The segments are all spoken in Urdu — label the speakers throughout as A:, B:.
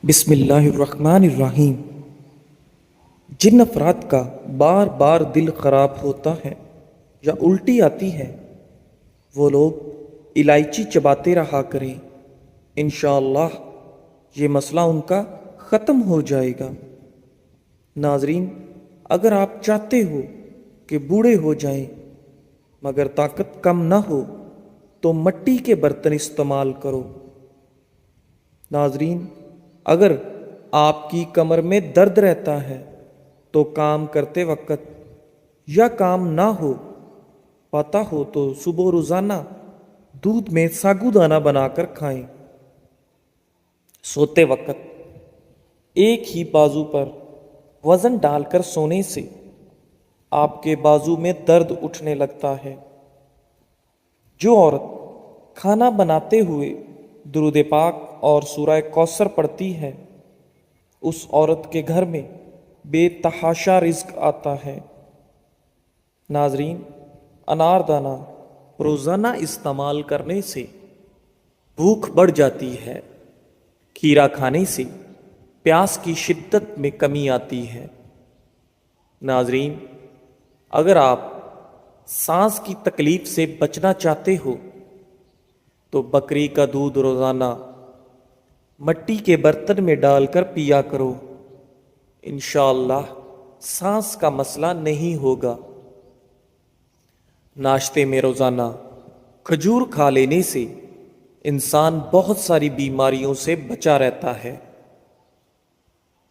A: بسم اللہ الرحمن الرحیم۔ جن افراد کا بار بار دل خراب ہوتا ہے یا الٹی آتی ہے وہ لوگ الائچی چباتے رہا کریں، انشاءاللہ یہ مسئلہ ان کا ختم ہو جائے گا۔ ناظرین، اگر آپ چاہتے ہو کہ بوڑھے ہو جائیں مگر طاقت کم نہ ہو تو مٹی کے برتن استعمال کرو۔ ناظرین، اگر آپ کی کمر میں درد رہتا ہے تو کام کرتے وقت یا کام نہ ہو پاتا ہو تو صبح روزانہ دودھ میں ساگو دانہ بنا کر کھائیں۔ سوتے وقت ایک ہی بازو پر وزن ڈال کر سونے سے آپ کے بازو میں درد اٹھنے لگتا ہے۔ جو عورت کھانا بناتے ہوئے درود پاک اور سورہ کوثر پڑھتی ہے اس عورت کے گھر میں بے تحاشا رزق آتا ہے۔ ناظرین، انار دانہ روزانہ استعمال کرنے سے بھوک بڑھ جاتی ہے۔ کھیرا کھانے سے پیاس کی شدت میں کمی آتی ہے۔ ناظرین، اگر آپ سانس کی تکلیف سے بچنا چاہتے ہو تو بکری کا دودھ روزانہ مٹی کے برتن میں ڈال کر پیا کرو، انشاءاللہ سانس کا مسئلہ نہیں ہوگا۔ ناشتے میں روزانہ کھجور کھا لینے سے انسان بہت ساری بیماریوں سے بچا رہتا ہے۔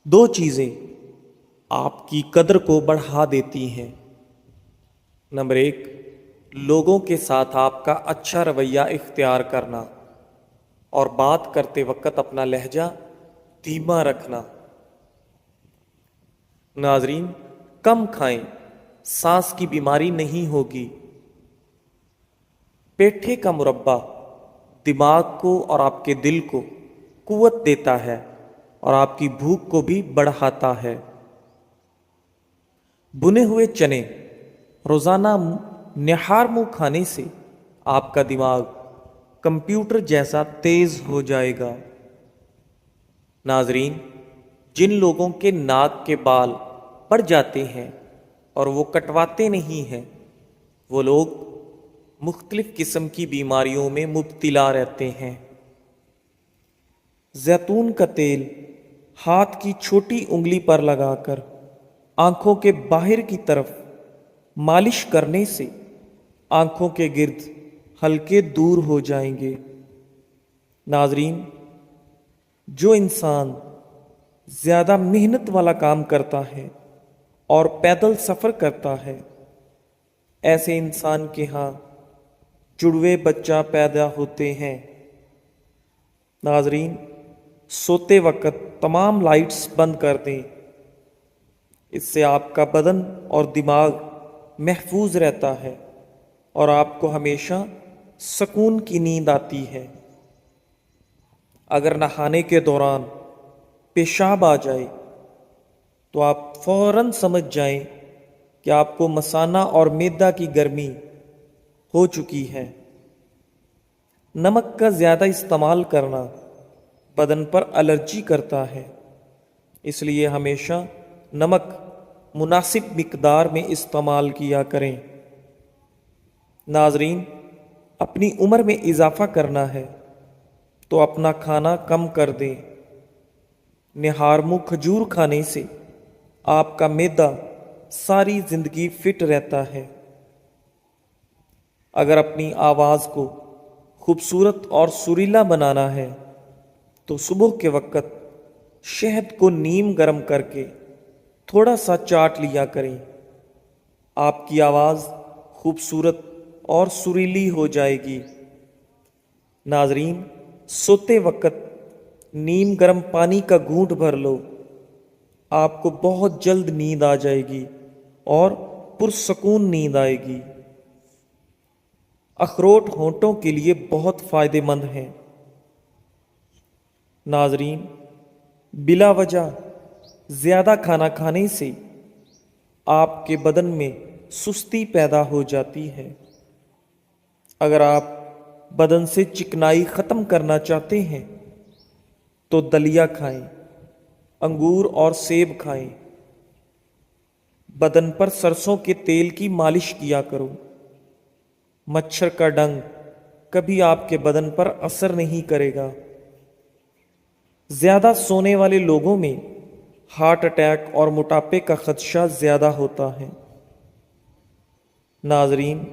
A: دو چیزیں آپ کی قدر کو بڑھا دیتی ہیں۔ نمبر 1، لوگوں کے ساتھ آپ کا اچھا رویہ اختیار کرنا اور بات کرتے وقت اپنا لہجہ دھیما رکھنا۔ ناظرین، کم کھائیں، سانس کی بیماری نہیں ہوگی۔ پیٹھے کا مربع دماغ کو اور آپ کے دل کو قوت دیتا ہے اور آپ کی بھوک کو بھی بڑھاتا ہے۔ بنے ہوئے چنے روزانہ نہار منہ کھانے سے آپ کا دماغ کمپیوٹر جیسا تیز ہو جائے گا۔ ناظرین، جن لوگوں کے ناک کے بال پڑ جاتے ہیں اور وہ کٹواتے نہیں ہیں وہ لوگ مختلف قسم کی بیماریوں میں مبتلا رہتے ہیں۔ زیتون کا تیل ہاتھ کی چھوٹی انگلی پر لگا کر آنکھوں کے باہر کی طرف مالش کرنے سے آنکھوں کے گرد ہلکے دور ہو جائیں گے۔ ناظرین، جو انسان زیادہ محنت والا کام کرتا ہے اور پیدل سفر کرتا ہے ایسے انسان کے ہاں جڑوے بچہ پیدا ہوتے ہیں۔ ناظرین، سوتے وقت تمام لائٹس بند کر دیں، اس سے آپ کا بدن اور دماغ محفوظ رہتا ہے اور آپ کو ہمیشہ سکون کی نیند آتی ہے۔ اگر نہانے کے دوران پیشاب آ جائے تو آپ فوراً سمجھ جائیں کہ آپ کو مثانہ اور معدہ کی گرمی ہو چکی ہے۔ نمک کا زیادہ استعمال کرنا بدن پر الرجی کرتا ہے، اس لیے ہمیشہ نمک مناسب مقدار میں استعمال کیا کریں۔ ناظرین، اپنی عمر میں اضافہ کرنا ہے تو اپنا کھانا کم کر دیں۔ نہار منہ کھجور کھانے سے آپ کا معدہ ساری زندگی فٹ رہتا ہے۔ اگر اپنی آواز کو خوبصورت اور سریلا بنانا ہے تو صبح کے وقت شہد کو نیم گرم کر کے تھوڑا سا چاٹ لیا کریں، آپ کی آواز خوبصورت اور سریلی ہو جائے گی۔ ناظرین، سوتے وقت نیم گرم پانی کا گھونٹ بھر لو، آپ کو بہت جلد نیند آ جائے گی اور پرسکون نیند آئے گی۔ اخروٹ ہونٹوں کے لیے بہت فائدہ مند ہیں۔ ناظرین، بلا وجہ زیادہ کھانا کھانے سے آپ کے بدن میں سستی پیدا ہو جاتی ہے۔ اگر آپ بدن سے چکنائی ختم کرنا چاہتے ہیں تو دلیا کھائیں، انگور اور سیب کھائیں۔ بدن پر سرسوں کے تیل کی مالش کیا کرو۔ مچھر کا ڈنگ کبھی آپ کے بدن پر اثر نہیں کرے گا۔ زیادہ سونے والے لوگوں میں ہارٹ اٹیک اور موٹاپے کا خدشہ زیادہ ہوتا ہے۔ ناظرین،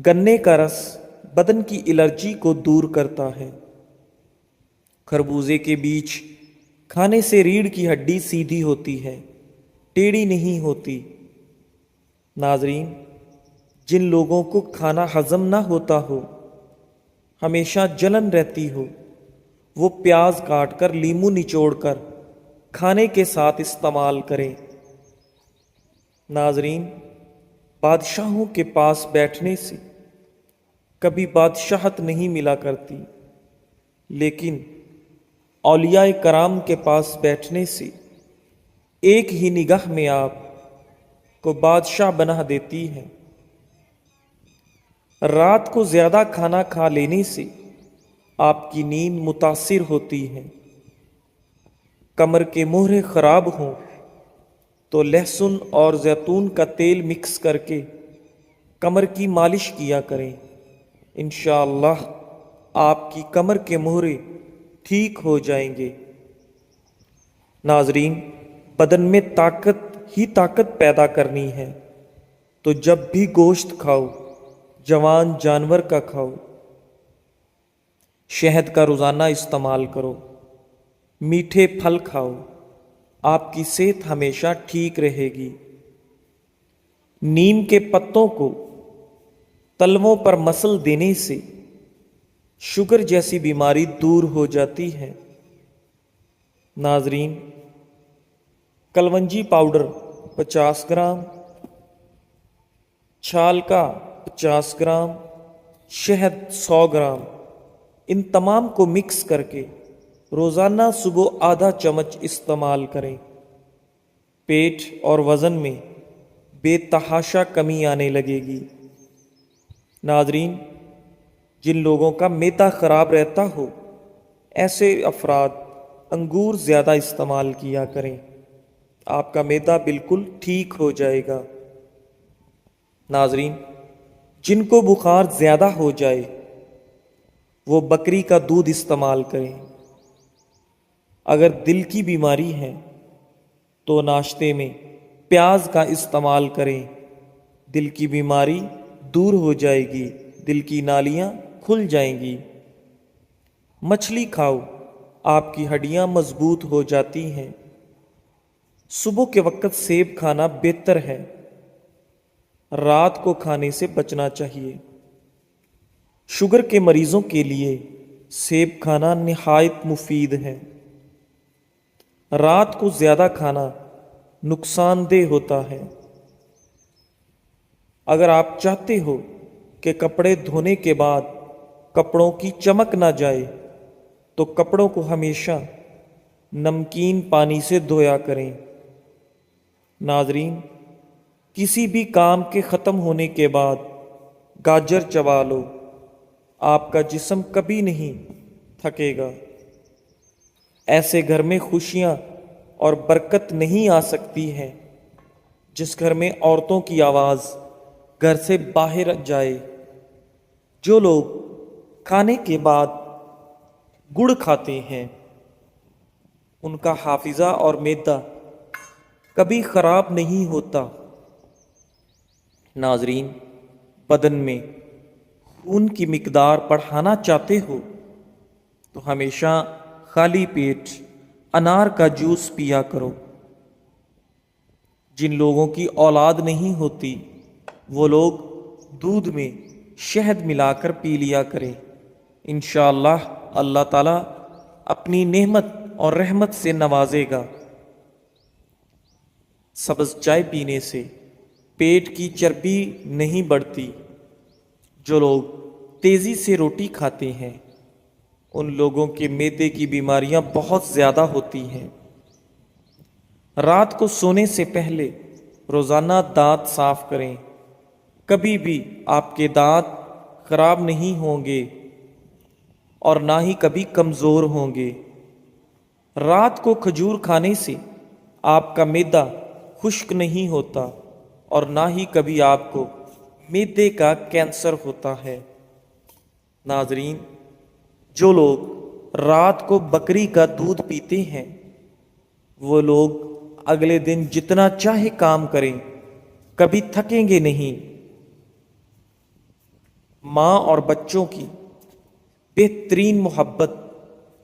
A: گنے کا رس بدن کی الرجی کو دور کرتا ہے۔ خربوزے کے بیج کھانے سے ریڑھ کی ہڈی سیدھی ہوتی ہے، ٹیڑھی نہیں ہوتی۔ ناظرین، جن لوگوں کو کھانا ہضم نہ ہوتا ہو، ہمیشہ جلن رہتی ہو، وہ پیاز کاٹ کر لیموں نچوڑ کر کھانے کے ساتھ استعمال کریں۔ ناظرین، بادشاہوں کے پاس بیٹھنے سے کبھی بادشاہت نہیں ملا کرتی، لیکن اولیاء کرام کے پاس بیٹھنے سے ایک ہی نگاہ میں آپ کو بادشاہ بنا دیتی ہے۔ رات کو زیادہ کھانا کھا لینے سے آپ کی نیند متاثر ہوتی ہے۔ کمر کے مہرے خراب ہوں تو لہسن اور زیتون کا تیل مکس کر کے کمر کی مالش کیا کریں۔ انشاءاللہ آپ کی کمر کے مہرے ٹھیک ہو جائیں گے۔ ناظرین، بدن میں طاقت ہی طاقت پیدا کرنی ہے تو جب بھی گوشت کھاؤ، جوان جانور کا کھاؤ۔ شہد کا روزانہ استعمال کرو، میٹھے پھل کھاؤ، آپ کی صحت ہمیشہ ٹھیک رہے گی۔ نیم کے پتوں کو تلووں پر مسل دینے سے شوگر جیسی بیماری دور ہو جاتی ہے۔ ناظرین، کلونجی پاؤڈر 50 گرام، چھال کا 50 گرام، شہد 100 گرام، ان تمام کو مکس کر کے روزانہ صبح آدھا چمچ استعمال کریں۔ پیٹ اور وزن میں بے تحاشا کمی آنے لگے گی۔ ناظرین، جن لوگوں کا معدہ خراب رہتا ہو، ایسے افراد انگور زیادہ استعمال کیا کریں، آپ کا معدہ بالکل ٹھیک ہو جائے گا۔ ناظرین، جن کو بخار زیادہ ہو جائے وہ بکری کا دودھ استعمال کریں۔ اگر دل کی بیماری ہے تو ناشتے میں پیاز کا استعمال کریں، دل کی بیماری دور ہو جائے گی، دل کی نالیاں کھل جائیں گی۔ مچھلی کھاؤ، آپ کی ہڈیاں مضبوط ہو جاتی ہیں۔ صبح کے وقت سیب کھانا بہتر ہے، رات کو کھانے سے بچنا چاہیے۔ شوگر کے مریضوں کے لیے سیب کھانا نہایت مفید ہے۔ رات کو زیادہ کھانا نقصان دہ ہوتا ہے۔ اگر آپ چاہتے ہو کہ کپڑے دھونے کے بعد کپڑوں کی چمک نہ جائے تو کپڑوں کو ہمیشہ نمکین پانی سے دھویا کریں۔ ناظرین، کسی بھی کام کے ختم ہونے کے بعد گاجر چبا لو، آپ کا جسم کبھی نہیں تھکے گا۔ ایسے گھر میں خوشیاں اور برکت نہیں آ سکتی ہے جس گھر میں عورتوں کی آواز گھر سے باہر جائے۔ جو لوگ کھانے کے بعد گڑ کھاتے ہیں ان کا حافظہ اور معدہ کبھی خراب نہیں ہوتا۔ ناظرین، بدن میں خون کی مقدار بڑھانا چاہتے ہو تو ہمیشہ خالی پیٹ انار کا جوس پیا کرو۔ جن لوگوں کی اولاد نہیں ہوتی وہ لوگ دودھ میں شہد ملا کر پی لیا کریں، انشاءاللہ اللہ تعالیٰ اپنی نعمت اور رحمت سے نوازے گا۔ سبز چائے پینے سے پیٹ کی چربی نہیں بڑھتی۔ جو لوگ تیزی سے روٹی کھاتے ہیں ان لوگوں کے معدے کی بیماریاں بہت زیادہ ہوتی ہیں۔ رات کو سونے سے پہلے روزانہ دانت صاف کریں، کبھی بھی آپ کے دانت خراب نہیں ہوں گے اور نہ ہی کبھی کمزور ہوں گے۔ رات کو کھجور کھانے سے آپ کا معدہ خشک نہیں ہوتا اور نہ ہی کبھی آپ کو معدے کا کینسر ہوتا ہے۔ ناظرین، جو لوگ رات کو بکری کا دودھ پیتے ہیں وہ لوگ اگلے دن جتنا چاہے کام کریں کبھی تھکیں گے نہیں۔ ماں اور بچوں کی بہترین محبت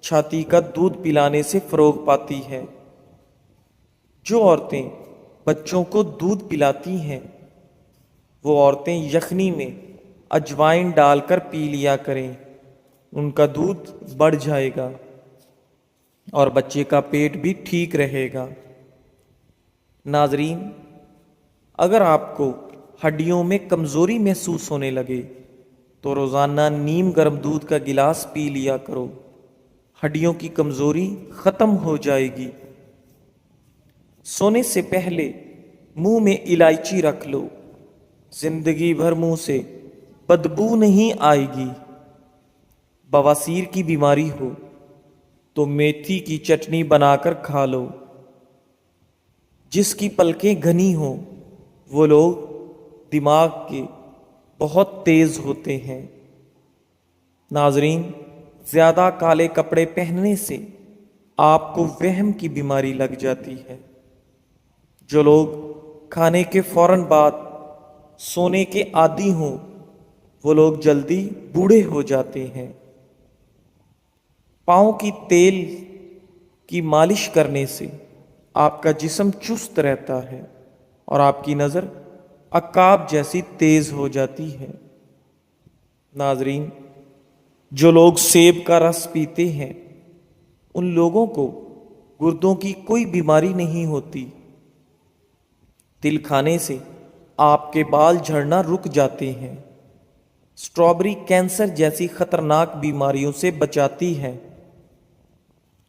A: چھاتی کا دودھ پلانے سے فروغ پاتی ہے۔ جو عورتیں بچوں کو دودھ پلاتی ہیں وہ عورتیں یخنی میں اجوائن ڈال کر پی لیا کریں، ان کا دودھ بڑھ جائے گا اور بچے کا پیٹ بھی ٹھیک رہے گا۔ ناظرین، اگر آپ کو ہڈیوں میں کمزوری محسوس ہونے لگے تو روزانہ نیم گرم دودھ کا گلاس پی لیا کرو، ہڈیوں کی کمزوری ختم ہو جائے گی۔ سونے سے پہلے منہ میں الائچی رکھ لو، زندگی بھر منہ سے بدبو نہیں آئے گی۔ بواسیر کی بیماری ہو تو میتھی کی چٹنی بنا کر کھا لو۔ جس کی پلکیں گھنی ہوں وہ لوگ دماغ کے بہت تیز ہوتے ہیں۔ ناظرین، زیادہ کالے کپڑے پہننے سے آپ کو وہم کی بیماری لگ جاتی ہے۔ جو لوگ کھانے کے فوراً بعد سونے کے عادی ہوں وہ لوگ جلدی بوڑھے ہو جاتے ہیں۔ پاؤں کی تیل کی مالش کرنے سے آپ کا جسم چست رہتا ہے اور آپ کی نظر عقاب جیسی تیز ہو جاتی ہے۔ ناظرین، جو لوگ سیب کا رس پیتے ہیں ان لوگوں کو گردوں کی کوئی بیماری نہیں ہوتی۔ تل کھانے سے آپ کے بال جھڑنا رک جاتے ہیں۔ اسٹرابری کینسر جیسی خطرناک بیماریوں سے بچاتی ہے۔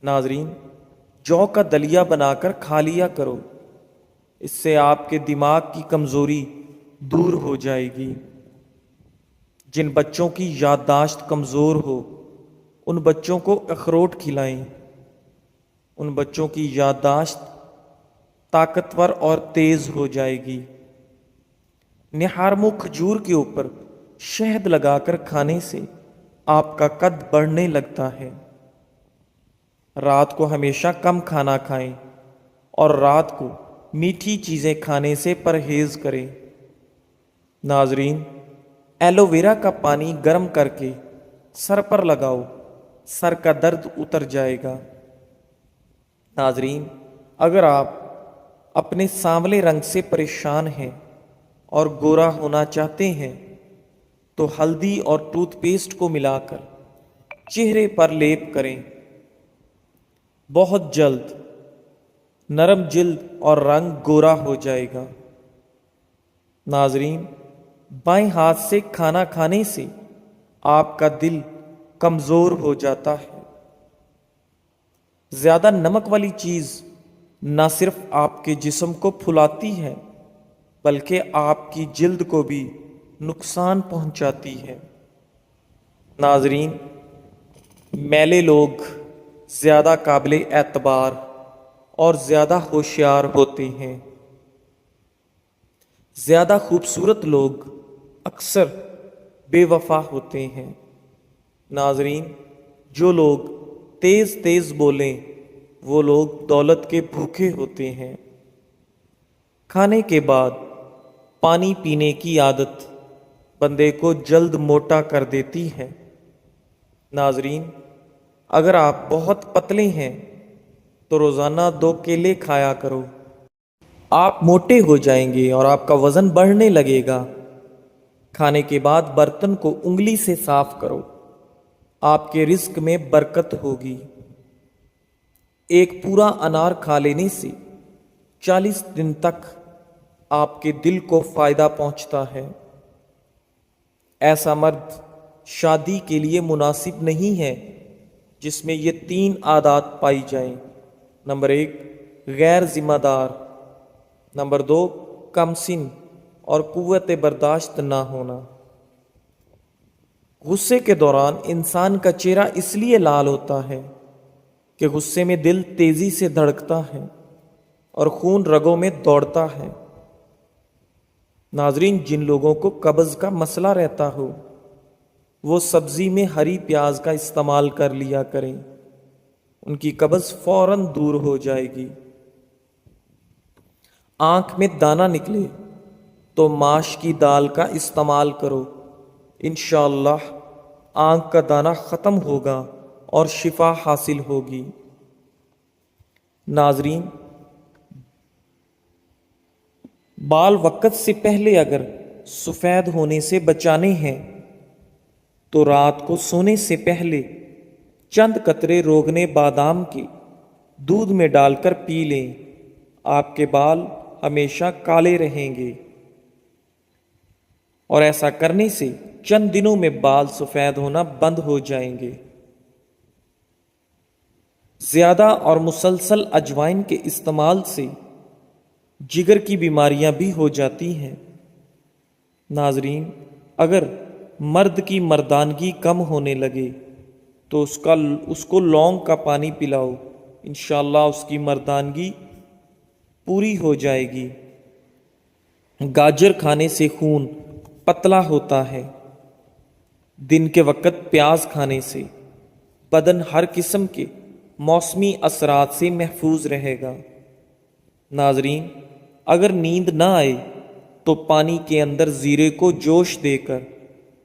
A: ناظرین، جو کا دلیا بنا کر کھا لیا کرو، اس سے آپ کے دماغ کی کمزوری دور ہو جائے گی۔ جن بچوں کی یادداشت کمزور ہو ان بچوں کو اخروٹ کھلائیں، ان بچوں کی یادداشت طاقتور اور تیز ہو جائے گی۔ نہارمو کھجور کے اوپر شہد لگا کر کھانے سے آپ کا قد بڑھنے لگتا ہے۔ رات کو ہمیشہ کم کھانا کھائیں اور رات کو میٹھی چیزیں کھانے سے پرہیز کریں۔ ناظرین، ایلو ویرا کا پانی گرم کر کے سر پر لگاؤ، سر کا درد اتر جائے گا۔ ناظرین، اگر آپ اپنے سانولے رنگ سے پریشان ہیں اور گورا ہونا چاہتے ہیں تو ہلدی اور ٹوتھ پیسٹ کو ملا کر چہرے پر لیپ کریں۔ بہت جلد نرم جلد اور رنگ گورا ہو جائے گا۔ ناظرین، بائیں ہاتھ سے کھانا کھانے سے آپ کا دل کمزور ہو جاتا ہے۔ زیادہ نمک والی چیز نہ صرف آپ کے جسم کو پھلاتی ہے بلکہ آپ کی جلد کو بھی نقصان پہنچاتی ہے۔ ناظرین، میلے لوگ زیادہ قابل اعتبار اور زیادہ ہوشیار ہوتے ہیں۔ زیادہ خوبصورت لوگ اکثر بے وفا ہوتے ہیں۔ ناظرین، جو لوگ تیز تیز بولیں وہ لوگ دولت کے بھوکے ہوتے ہیں۔ کھانے کے بعد پانی پینے کی عادت بندے کو جلد موٹا کر دیتی ہے۔ ناظرین، اگر آپ بہت پتلے ہیں تو روزانہ 2 کیلے کھایا کرو، آپ موٹے ہو جائیں گے اور آپ کا وزن بڑھنے لگے گا۔ کھانے کے بعد برتن کو انگلی سے صاف کرو، آپ کے رزق میں برکت ہوگی۔ ایک پورا انار کھا لینے سے 40 دن تک آپ کے دل کو فائدہ پہنچتا ہے۔ ایسا مرد شادی کے لیے مناسب نہیں ہے جس میں یہ 3 عادات پائی جائیں۔ نمبر 1، غیر ذمہ دار۔ نمبر 2، کم سن اور قوت برداشت نہ ہونا۔ غصے کے دوران انسان کا چہرہ اس لیے لال ہوتا ہے کہ غصے میں دل تیزی سے دھڑکتا ہے اور خون رگوں میں دوڑتا ہے۔ ناظرین، جن لوگوں کو قبض کا مسئلہ رہتا ہو وہ سبزی میں ہری پیاز کا استعمال کر لیا کریں، ان کی قبض فوراً دور ہو جائے گی۔ آنکھ میں دانہ نکلے تو ماش کی دال کا استعمال کرو، انشاءاللہ آنکھ کا دانہ ختم ہوگا اور شفا حاصل ہوگی۔ ناظرین، بال وقت سے پہلے اگر سفید ہونے سے بچانے ہیں تو رات کو سونے سے پہلے چند قطرے روغنے بادام کے دودھ میں ڈال کر پی لیں، آپ کے بال ہمیشہ کالے رہیں گے، اور ایسا کرنے سے چند دنوں میں بال سفید ہونا بند ہو جائیں گے۔ زیادہ اور مسلسل اجوائن کے استعمال سے جگر کی بیماریاں بھی ہو جاتی ہیں۔ ناظرین، اگر مرد کی مردانگی کم ہونے لگے تو اس کو لونگ کا پانی پلاؤ، انشاءاللہ اس کی مردانگی پوری ہو جائے گی۔ گاجر کھانے سے خون پتلا ہوتا ہے۔ دن کے وقت پیاز کھانے سے بدن ہر قسم کے موسمی اثرات سے محفوظ رہے گا۔ ناظرین، اگر نیند نہ آئے تو پانی کے اندر زیرے کو جوش دے کر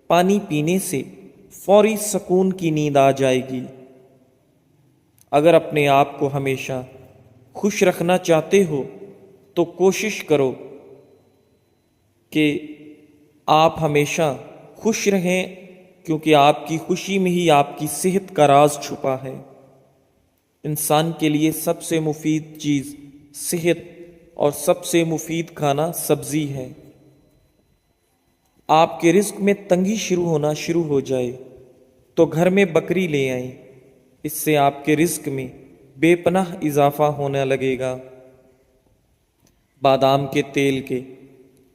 A: پانی پینے سے فوری سکون کی نیند آ جائے گی۔ اگر اپنے آپ کو ہمیشہ خوش رکھنا چاہتے ہو تو کوشش کرو کہ آپ ہمیشہ خوش رہیں، کیونکہ آپ کی خوشی میں ہی آپ کی صحت کا راز چھپا ہے۔ انسان کے لیے سب سے مفید چیز صحت اور سب سے مفید کھانا سبزی ہے۔ آپ کے رزق میں تنگی ہونا شروع ہو جائے تو گھر میں بکری لے آئیں، اس سے آپ کے رزق میں بے پناہ اضافہ ہونے لگے گا۔ بادام کے تیل کے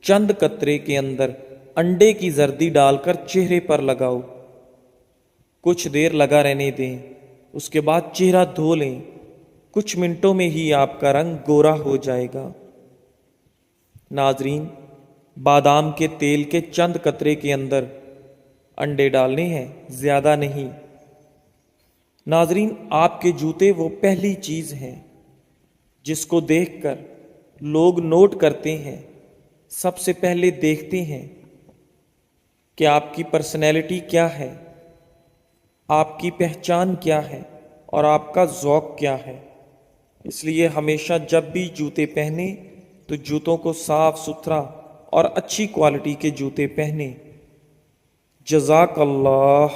A: چند قطرے کے اندر انڈے کی زردی ڈال کر چہرے پر لگاؤ، کچھ دیر لگا رہنے دیں، اس کے بعد چہرہ دھو لیں، کچھ منٹوں میں ہی آپ کا رنگ گورا ہو جائے گا۔ ناظرین، بادام کے تیل کے چند قطرے کے اندر انڈے ڈالنے ہیں، زیادہ نہیں۔ ناظرین، آپ کے جوتے وہ پہلی چیز ہیں جس کو دیکھ کر لوگ نوٹ کرتے ہیں، سب سے پہلے دیکھتے ہیں کہ آپ کی پرسنالٹی کیا ہے، آپ کی پہچان کیا ہے اور آپ کا ذوق کیا ہے۔ اس لیے ہمیشہ جب بھی جوتے پہنے تو جوتوں کو صاف ستھرا اور اچھی کوالٹی کے جوتے پہنے۔ جزاک اللہ۔